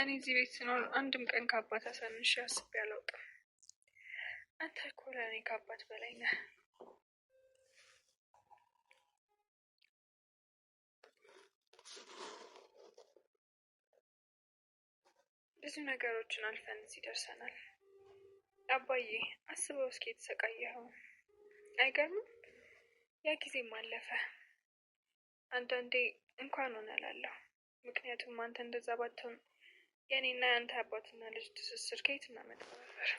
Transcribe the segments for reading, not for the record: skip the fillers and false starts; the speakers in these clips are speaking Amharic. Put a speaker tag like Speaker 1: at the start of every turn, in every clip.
Speaker 1: እኔ እዚህ ቤት ስኖር አንድም ቀን ከአባት አሳንሼ አስቤ አላውቅም። አንተ እኮ ለእኔ ከአባት በላይ ነህ። ብዙ ነገሮችን አልፈን እዚህ ደርሰናል። አባዬ አስበው እስኪ የተሰቃየኸው አይገርምም? ያ ጊዜም አለፈ። አንዳንዴ እንኳን ሆነ እላለሁ። ምክንያቱም አንተ እንደዛ ባትሆን የኔና የአንተ አባትና ልጅ ትስስር ከየት እናመጣው ነበር?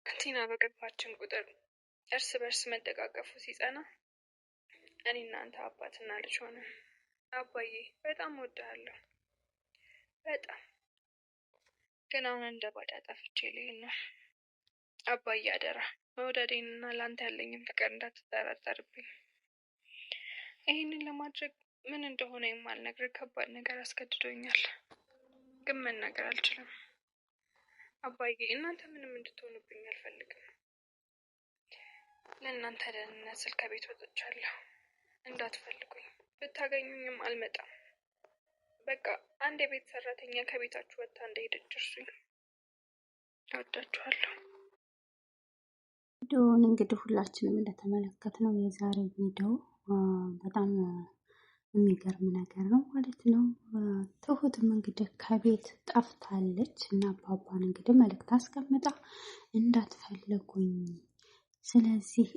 Speaker 1: ቲና በገባችን ቁጥር እርስ በርስ መደጋገፉ ሲጸና እኔና አንተ አባትና ልጅ ሆነ። አባዬ በጣም እወድሃለሁ፣ በጣም ግን አሁን እንደ ባዳ ጠፍቼ ልሄድ ነው። አባዬ አደራ መውደዴንና ለአንተ ያለኝን ፍቅር እንዳትጠራጠርብኝ። ይህንን ለማድረግ ምን እንደሆነ የማልነግርህ ከባድ ነገር አስገድዶኛል፣ ግን መናገር አልችልም። አባዬ እናንተ ምንም እንድትሆኑብኝ አልፈልግም። ለእናንተ ደህንነት ስል ከቤት ወጥቻለሁ። እንዳትፈልጉኝ፣ ብታገኙኝም አልመጣም። በቃ አንድ የቤት ሰራተኛ ከቤታችሁ ወጥታ እንደሄደች እርሱኝ። እወዳችኋለሁ።
Speaker 2: ቪዲዮውን እንግዲህ ሁላችንም እንደተመለከትነው የዛሬ ቪዲዮ በጣም የሚገርም ነገር ነው ማለት ነው። ትሁትም እንግዲህ ከቤት ጠፍታለች እና አባባን እንግዲህ መልእክት አስቀምጣ እንዳትፈልጉኝ፣ ስለዚህ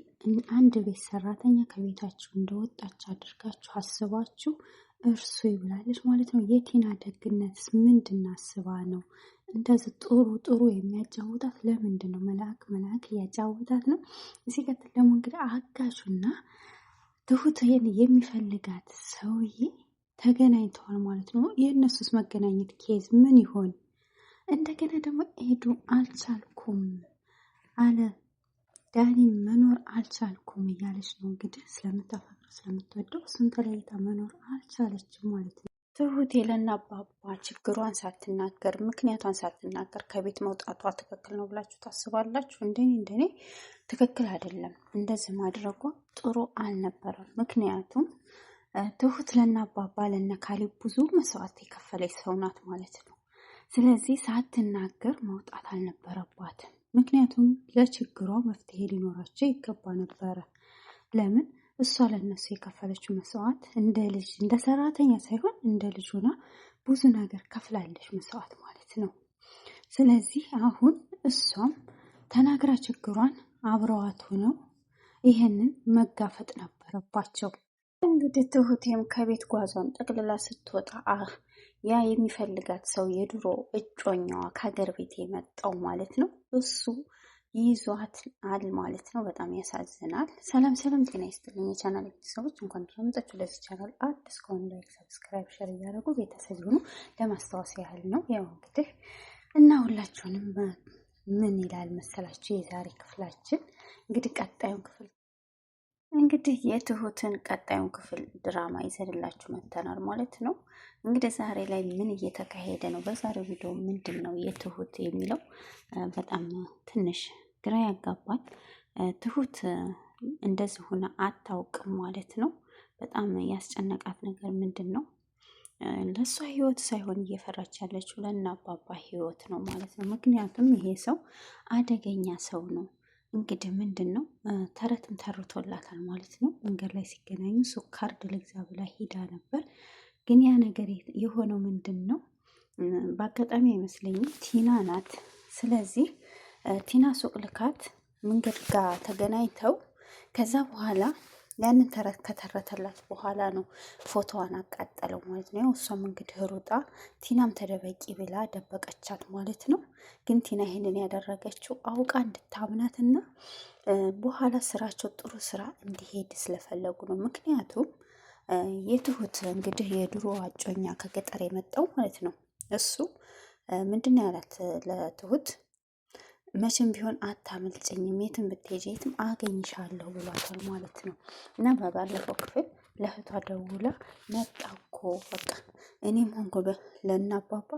Speaker 2: አንድ ቤት ሰራተኛ ከቤታችሁ እንደወጣች አድርጋችሁ አስባችሁ እርሱ ይብላለች ማለት ነው። የቲና ደግነትስ ምንድን አስባ ነው እንደዚህ ጥሩ የሚያጫውታት? ለምንድን ነው መልአክ እያጫወታት ነው? እዚህ ቀጥል ደግሞ እንግዲህ አጋዡና ትሁትን የሚፈልጋት ሰውዬ ተገናኝተዋል ማለት ነው። የእነሱስ መገናኘት ኬዝ ምን ይሆን? እንደገና ደግሞ ኤዱ አልቻልኩም አለ ዳኒ መኖር አልቻልኩም እያለች ነው እንግዲህ ስለምታፈቅረው ስለምትወደው እሱን ተለይታ መኖር አልቻለችም ማለት ነው። ትሁት ለእነ አባባ ችግሯን ሳትናገር ምክንያቷን ሳትናገር ከቤት መውጣቷ ትክክል ነው ብላችሁ ታስባላችሁ? እንደኔ ትክክል አይደለም። እንደዚህ ማድረጓ ጥሩ አልነበረም። ምክንያቱም ትሁት ለእነ አባባ ለእነ ካሌብ ብዙ መስዋዕት የከፈለች ሰው ናት ማለት ነው። ስለዚህ ሳትናገር መውጣት አልነበረባትም። ምክንያቱም ለችግሯ መፍትሄ ሊኖራቸው ይገባ ነበረ። ለምን እሷ ለነሱ የከፈለችው መስዋዕት እንደ ልጅ እንደ ሰራተኛ ሳይሆን እንደ ልጅ ሆና ብዙ ነገር ከፍላለች መስዋዕት ማለት ነው። ስለዚህ አሁን እሷም ተናግራ ችግሯን አብረዋት ሆነው ይሄንን መጋፈጥ ነበረባቸው። እንግዲህ ትሁቴም ከቤት ጓዟን ጠቅልላ ስትወጣ ያ የሚፈልጋት ሰው የድሮ እጮኛዋ ከሀገር ቤት የመጣው ማለት ነው እሱ ይዟት አል ማለት ነው። በጣም ያሳዝናል። ሰላም ጤና ይስጥልኝ የቻናል ቤተሰቦች፣ እንኳን ተመጣጣችሁ ለዚህ ቻናል አዲስ ከሆኑ ላይክ፣ ሰብስክራይብ፣ ሼር እያደረጉ ቤተሰብ ሆኑ ለማስታወስ ያህል ነው። ያው እንግዲህ እና ሁላችሁንም ምን ይላል መሰላችሁ የዛሬ ክፍላችን እንግዲህ ቀጣዩን ክፍል እንግዲህ የትሁትን ቀጣዩን ክፍል ድራማ ይዘንላችሁ መጥተናል ማለት ነው። እንግዲህ ዛሬ ላይ ምን እየተካሄደ ነው፣ በዛሬው ቪዲዮ ምንድን ነው የትሁት የሚለው በጣም ትንሽ ግራ ያጋባል። ትሁት እንደዚህ ሆነ አታውቅም ማለት ነው። በጣም ያስጨነቃት ነገር ምንድን ነው? ለእሷ ህይወት ሳይሆን እየፈራች ያለችው ለእነ አባባ ህይወት ነው ማለት ነው። ምክንያቱም ይሄ ሰው አደገኛ ሰው ነው። እንግዲህ ምንድን ነው ተረትም ተርቶላታል ማለት ነው። መንገድ ላይ ሲገናኙ ሱቅ ካርድ ልግዛ ብላ ሂዳ ነበር። ግን ያ ነገር የሆነው ምንድን ነው? በአጋጣሚ አይመስለኝም ቲና ናት። ስለዚህ ቲና ሱቅ ልካት መንገድ ጋር ተገናኝተው ከዛ በኋላ ያንን ተረት ከተረተላት በኋላ ነው ፎቶዋን አቃጠለው ማለት ነው። ያው እሷም እንግዲህ ሩጣ ቲናም ተደበቂ ብላ ደበቀቻት ማለት ነው። ግን ቲና ይሄንን ያደረገችው አውቃ እንድታምናትና በኋላ ስራቸው ጥሩ ስራ እንዲሄድ ስለፈለጉ ነው። ምክንያቱም የትሁት እንግዲህ የድሮ አጮኛ ከገጠር የመጣው ማለት ነው እሱ ምንድን ነው ያላት ለትሁት መቼም ቢሆን አታመልጭኝም፣ የትም ብትሄጂ የትም አገኝሻለሁ ብሏታል ማለት ነው። እና በባለፈው ክፍል ለእህቷ ደውላ መጣ እኮ በቃ እኔም ሆንኩ ለእነ አባባ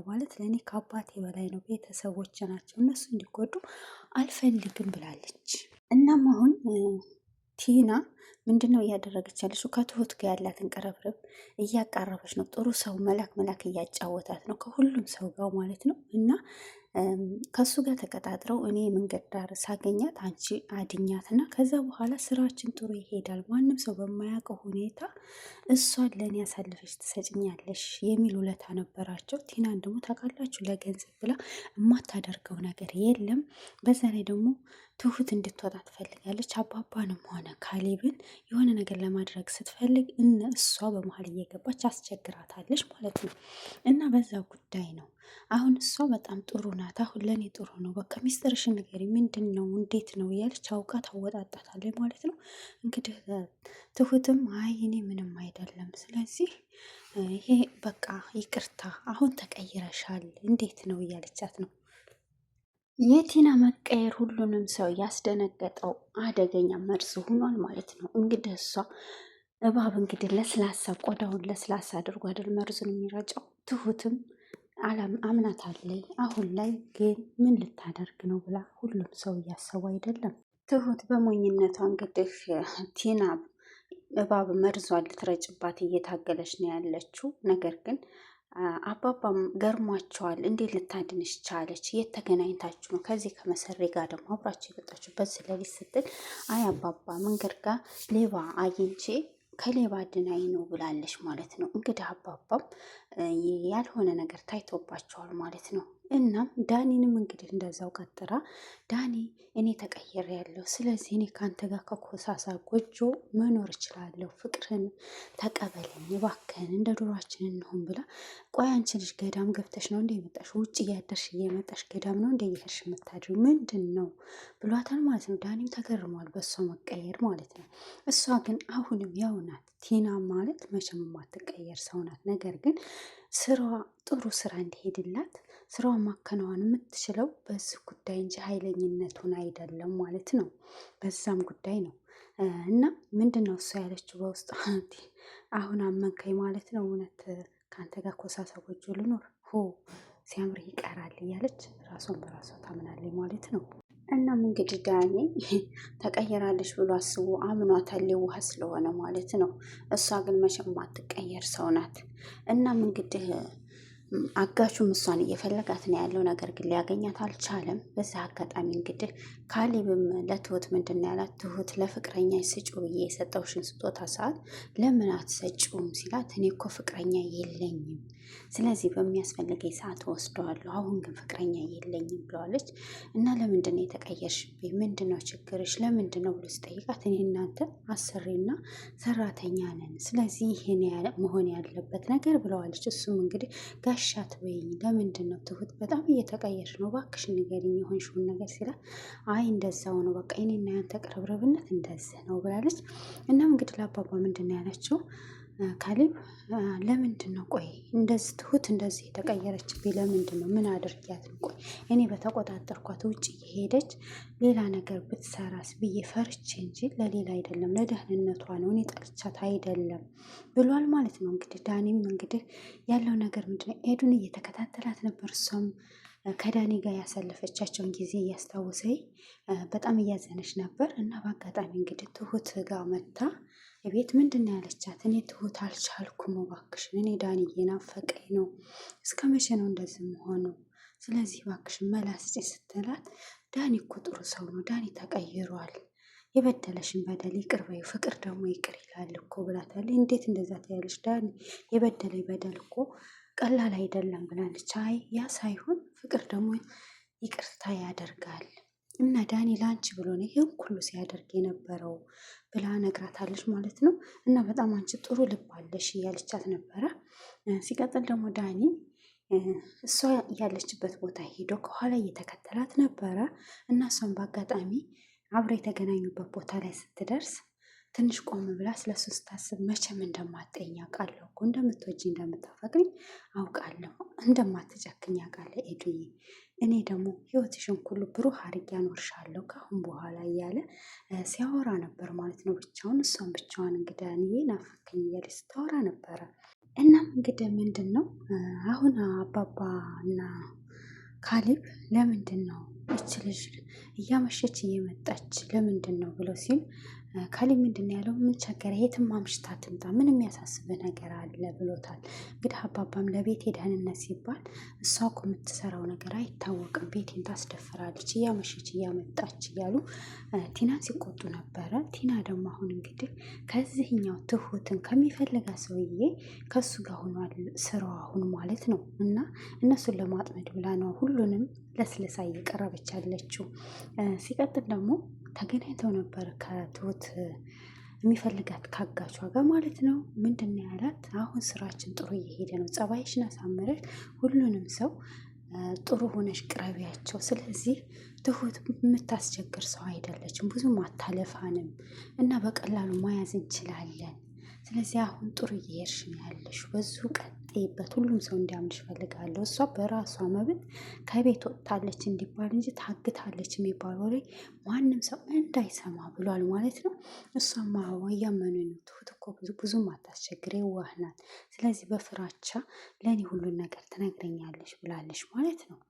Speaker 2: ማለት ለእኔ ከአባቴ በላይ ነው፣ ቤተሰቦች ናቸው፣ እነሱ እንዲጎዱ አልፈልግም ብላለች። እናም አሁን ቲና ምንድነው እያደረገች ያለችው? ከትሁት ጋር ያላትን ቅርብርብ እያቃረበች ነው። ጥሩ ሰው መላክ እያጫወታት ነው ከሁሉም ሰው ጋር ማለት ነው። እና ከሱ ጋር ተቀጣጥረው እኔ መንገድ ዳር ሳገኛት አንቺ አድኛት እና ከዛ በኋላ ስራችን ጥሩ ይሄዳል። ማንም ሰው በማያውቀው ሁኔታ እሷን ለእኔ ያሳልፈች ትሰጭኛለሽ የሚል ውለታ ነበራቸው። ቲናን ደግሞ ታውቃላችሁ ለገንዘብ ብላ የማታደርገው ነገር የለም። በዛ ላይ ደግሞ ትሁት እንድትወጣ ትፈልጋለች። አባባንም ሆነ ካሌብን የሆነ ነገር ለማድረግ ስትፈልግ እሷ በመሀል እየገባች አስቸግራታለች ማለት ነው። እና በዛ ጉዳይ ነው አሁን እሷ በጣም ጥሩ ናት። አሁን ለእኔ ጥሩ ነው። በቃ ሚስጥርሽን ንገሪኝ፣ ምንድን ነው እንዴት ነው እያለች አውቃ ታወጣጣታለች ማለት ነው። እንግዲህ ትሁትም አይ እኔ ምንም አይደለም፣ ስለዚህ ይሄ በቃ ይቅርታ፣ አሁን ተቀይረሻል፣ እንዴት ነው እያለቻት ነው። የቲና መቀየር ሁሉንም ሰው ያስደነገጠው አደገኛ መርዝ ሆኗል ማለት ነው። እንግዲህ እሷ እባብ እንግዲህ ለስላሳ ቆዳውን ለስላሳ አድርጎ አይደል መርዙን የሚረጨው። ትሁትም አምናታለች። አሁን ላይ ግን ምን ልታደርግ ነው ብላ ሁሉም ሰው እያሰቡ አይደለም። ትሁት በሞኝነቷ እንግዲህ ቲና እባብ መርዟን ልትረጭባት እየታገለች ነው ያለችው። ነገር ግን አባባም ገርሟቸዋል። እንዴት ልታድንሽ ቻለች? የት ተገናኝታችሁ ነው? ከዚህ ከመሰሬ ጋር ደግሞ አብራችሁ የመጣችሁበት ስለሊት ስትል አይ አባባ መንገድ ጋር ሌባ አግኝቼ ከሌባ ድናኝ ነው ብላለች ማለት ነው። እንግዲህ አባባም ያልሆነ ነገር ታይቶባቸዋል ማለት ነው። እናም ዳኒንም እንግዲህ እንደዛው ቀጥራ ዳኒ እኔ ተቀየረ ያለው ስለዚህ እኔ ከአንተ ጋር ከኮሳሳ ጎጆ መኖር እችላለሁ፣ ፍቅርን ተቀበለኝ እባክህን፣ እንደ ዱሯችን እንሆን ብላ ቆይ አንቺ ልጅ ገዳም ገብተሽ ነው እንደ የመጣሽ? ውጭ እያደርሽ እየመጣሽ ገዳም ነው እንደ እየሄድሽ የምታድሪው ምንድን ነው ብሏታል ማለት ነው። ዳኒም ተገርሟል በእሷ መቀየር ማለት ነው። እሷ ግን አሁንም ያው ናት። ቲና ማለት መቼም የማትቀየር ሰው ናት። ነገር ግን ስራዋ ጥሩ ስራ እንዲሄድላት ስራዋን ማከናወን የምትችለው በዚህ ጉዳይ እንጂ ኃይለኝነቱን አይደለም ማለት ነው። በዛም ጉዳይ ነው እና ምንድን ነው እሷ ያለችው በውስጥ አሁን አመንከኝ ማለት ነው። እውነት ከአንተ ጋር ኮሳሳ ጎጆ ልኖር ሲያምር ይቀራል እያለች ራሷን በራሷ ታምናለች ማለት ነው። እናም እንግዲህ ዳኒ ተቀየራለች ብሎ አስቦ አምኗታል፣ ውሃ ስለሆነ ማለት ነው። እሷ ግን መቼም ማትቀየር ሰው ናት። እናም እንግዲህ አጋቹም እሷን እየፈለጋት ነው ያለው። ነገር ግን ሊያገኛት አልቻለም። በዛ አጋጣሚ እንግዲህ ካሌብም ለትሁት ምንድን ነው ያላት? ትሁት ለፍቅረኛ ስጩ ብዬ የሰጠውሽን ስጦታ ሰዓት ለምን አትሰጪውም ሲላት፣ እኔ እኮ ፍቅረኛ የለኝም፣ ስለዚህ በሚያስፈልገኝ ሰዓት ወስደዋለሁ፣ አሁን ግን ፍቅረኛ የለኝም ብለዋለች። እና ለምንድን ነው የተቀየርሽብኝ? ምንድን ነው ችግርሽ? ለምንድን ነው ብሎ ሲጠይቃት፣ እኔ እናንተ አሰሪና ሰራተኛ ነን፣ ስለዚህ ይህን መሆን ያለበት ነገር ብለዋለች። እሱም እንግዲህ ጋሻት ወይኝ ለምንድን ነው ትሁት በጣም እየተቀየርሽ ነው፣ እባክሽ ንገሪኝ የሆንሽውን ነገር ሲላት፣ አይ እንደዛው ነው በቃ እኔና ያንተ ቅርብርብነት እንደዚህ ነው ብላለች። እናም እንግዲህ ለአባባ ምንድን ነው ያለችው? ካሌብ ለምንድን ነው ቆይ እንደዚህ ትሁት እንደዚህ የተቀየረችብኝ ለምንድን ነው? ምን አድርጊያት ነው? ቆይ እኔ በተቆጣጠርኳት ውጭ እየሄደች ሌላ ነገር ብትሰራስ ብዬ ፈርቼ እንጂ ለሌላ አይደለም፣ ለደህንነቷ ነው፣ እኔ ጠልቻት አይደለም ብሏል ማለት ነው። እንግዲህ ዳኒም እንግዲህ ያለው ነገር ምንድነው? ኤዱን እየተከታተላት ነበር። እሷም ከዳኒ ጋር ያሳለፈቻቸውን ጊዜ እያስታወሰኝ በጣም እያዘነች ነበር። እና በአጋጣሚ እንግዲህ ትሁት ጋር መታ ቤት ምንድን ነው ያለቻት? እኔ ትሁት አልቻልኩም፣ እባክሽን እኔ ዳኒ እየናፈቀኝ ነው፣ እስከ መቼ ነው እንደዚህ መሆነው? ስለዚህ እባክሽን መላ ስጪኝ ስትላት፣ ዳኒ እኮ ጥሩ ሰው ነው፣ ዳኒ ተቀይሯል፣ የበደለሽን በደል ይቅር በይው፣ ፍቅር ደግሞ ይቅር ይላል እኮ ብላታለች። እንዴት እንደዛ ትያለሽ? ዳኒ የበደለኝ በደል እኮ ቀላል አይደለም ብላለች። አይ ያ ሳይሆን ፍቅር ደግሞ ይቅርታ ያደርጋል እና ዳኒ ለአንቺ ብሎ ነው ይህን ሁሉ ሲያደርግ የነበረው ብላ ነግራታለች ማለት ነው። እና በጣም አንቺ ጥሩ ልብ አለሽ እያለቻት ነበረ። ሲቀጥል ደግሞ ዳኒ እሷ ያለችበት ቦታ ሄዶ ከኋላ እየተከተላት ነበረ እና እሷም በአጋጣሚ አብረ የተገናኙበት ቦታ ላይ ስትደርስ ትንሽ ቆም ብላ ስለሱ ስታስብ መቼም እንደማትጠኝ አውቃለሁ እኮ እንደምትወጂ እንደምታፈቅኝ አውቃለሁ፣ እንደማትጨክኝ አውቃለሁ ኤዱዬ፣ እኔ ደግሞ ህይወትሽን ሁሉ ብሩህ አድርጌ አኖርሻለሁ ከአሁን በኋላ እያለ ሲያወራ ነበር ማለት ነው ብቻውን። እሷም ብቻዋን እንግዲህ እኔ ናፈከኝ እያለች ስታወራ ነበረ። እናም እንግዲህ ምንድን ነው አሁን አባባ እና ካሌብ ለምንድን ነው እች ልጅ እያመሸች እየመጣች ለምንድን ነው ብሎ ሲል ካሌብ ምንድን ነው ያለው? ምን ቸገረ? የትም አምሽታ ትምጣ፣ ምን የሚያሳስብህ ነገር አለ ብሎታል። እንግዲህ አባባም ለቤቴ ደህንነት ሲባል እሷ እኮ የምትሰራው ነገር አይታወቅም፣ ቤቴን ታስደፍራለች እያመሸች እያመጣች እያሉ ቲናን ሲቆጡ ነበረ። ቲና ደግሞ አሁን እንግዲህ ከዚህኛው ትሁትን ከሚፈልጋ ሰውዬ ከሱ ጋር ሆኗል ስራዋ አሁን ማለት ነው። እና እነሱን ለማጥመድ ብላ ነው ሁሉንም ለስለሳ እየቀረበች ያለችው። ሲቀጥል ደግሞ ተገናኝተው ነበር ከትሁት የሚፈልጋት ካጋቿ ጋር ማለት ነው። ምንድን ነው ያላት? አሁን ስራችን ጥሩ እየሄደ ነው፣ ጸባይሽን አሳምረሽ ሁሉንም ሰው ጥሩ ሆነሽ ቅረቢያቸው። ስለዚህ ትሁት የምታስቸግር ሰው አይደለችም፣ ብዙም አታለፋንም እና በቀላሉ መያዝ እንችላለን። ስለዚህ አሁን ጥሩ እየሄድሽ ነው ያለሽ፣ በዙ ቀጥይበት፣ ሁሉም ሰው እንዲያምንሽ ፈልጋለሁ። እሷ በራሷ መብት ከቤት ወጥታለች እንዲባል እንጂ ታግታለች የሚባል ወሬ ማንም ሰው እንዳይሰማ ብሏል ማለት ነው። እሷማ እያመኑ ነው። ትሁት እኮ ብዙም አታስቸግር፣ የዋህ ናት። ስለዚህ በፍራቻ ለእኔ ሁሉን ነገር ትነግረኛለች ብላለች ማለት ነው።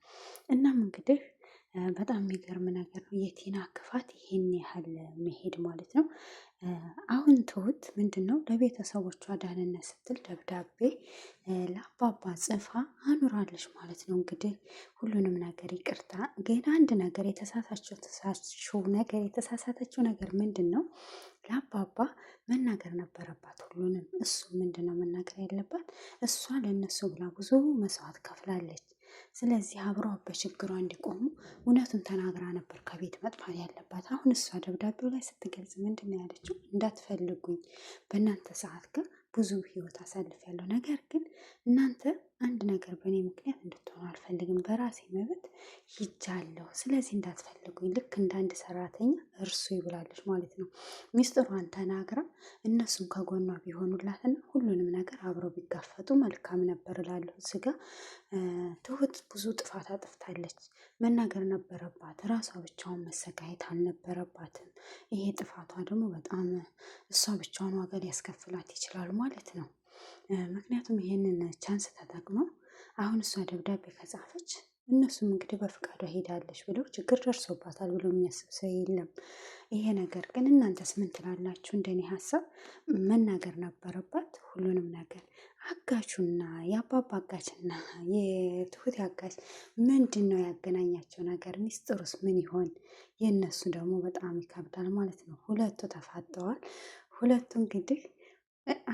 Speaker 2: እናም እንግዲህ በጣም የሚገርም ነገር ነው። የቲና ክፋት ይሄን ያህል መሄድ ማለት ነው። አሁን ትሁት ምንድን ነው ለቤተሰቦቿ ደህንነት ስትል ደብዳቤ ለአባባ ጽፋ አኑራለች ማለት ነው። እንግዲህ ሁሉንም ነገር ይቅርታ፣ ግን አንድ ነገር የተሳሳተችው ነገር ምንድን ነው? ለአባባ መናገር ነበረባት ሁሉንም። እሱ ምንድን ነው መናገር ያለባት? እሷ ለእነሱ ብላ ብዙ መስዋዕት ከፍላለች። ስለዚህ አብረው በችግሯ እንዲቆሙ እውነቱን ተናግራ ነበር ከቤት መጥፋት ያለባት። አሁን እሷ ደብዳቤው ላይ ስትገልጽ ምንድን ነው ያለችው? እንዳትፈልጉኝ፣ በእናንተ ሰዓት ግን ብዙ ህይወት አሳልፊያለሁ። ነገር ግን እናንተ አንድ ነገር በእኔ ምክንያት እንድትሆኑ አልፈልግም። በራሴ መብት ሂጃለሁ። ስለዚህ እንዳትፈልጉኝ፣ ልክ እንደ አንድ ሰራተኛ እርሱ ይብላለች ማለት ነው። ሚስጥሯን ተናግራ እነሱም ከጎኗ ቢሆኑላትና ሁሉንም ነገር አብረው ቢጋፈጡ መልካም ነበር እላለሁ። እዚጋ ትሁት ብዙ ጥፋት አጥፍታለች። መናገር ነበረባት። ራሷ ብቻዋን መሰቃየት አልነበረባትም። ይሄ ጥፋቷ ደግሞ በጣም እሷ ብቻዋን ዋጋ ሊያስከፍላት ይችላል ማለት ነው። ምክንያቱም ይሄንን ቻንስ ተጠቅመው አሁን እሷ ደብዳቤ ከጻፈች እነሱም እንግዲህ በፍቃዷ ሄዳለች ብለው ችግር ደርሶባታል ብሎ የሚያስብ ሰው የለም። ይሄ ነገር ግን እናንተስ ምን ትላላችሁ? እንደኔ ሀሳብ መናገር ነበረባት ሁሉንም ነገር። አጋቹና የአባባ አጋችና የትሁት አጋች ምንድን ነው ያገናኛቸው ነገር? ሚስጥሩስ ምን ይሆን? የእነሱ ደግሞ በጣም ይከብዳል ማለት ነው። ሁለቱ ተፋጠዋል። ሁለቱ እንግዲህ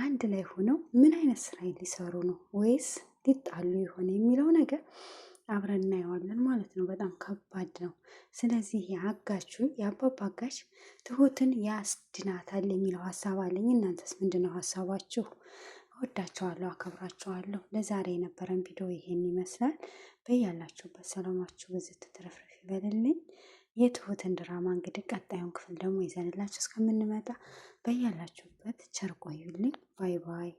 Speaker 2: አንድ ላይ ሆነው ምን አይነት ስራ ሊሰሩ ነው? ወይስ ሊጣሉ ይሆን የሚለው ነገር አብረን እናየዋለን ማለት ነው። በጣም ከባድ ነው። ስለዚህ የአጋቹ የአባባ አጋች ትሁትን ያስድናታል የሚለው ሀሳብ አለኝ። እናንተስ ምንድን ነው ሀሳባችሁ? እወዳቸዋለሁ፣ አከብራቸዋለሁ። ለዛሬ የነበረን ቪዲዮ ይሄን ይመስላል። በያላችሁበት ሰላማችሁ በዚህ ትትረፍረፍ ይበልልኝ። የትሁትን ድራማ እንግዲህ ቀጣዩን ክፍል ደግሞ ይዘንላችሁ እስከምንመጣ በያላችሁበት ቸር ቆዩልኝ። ባይ ባይ።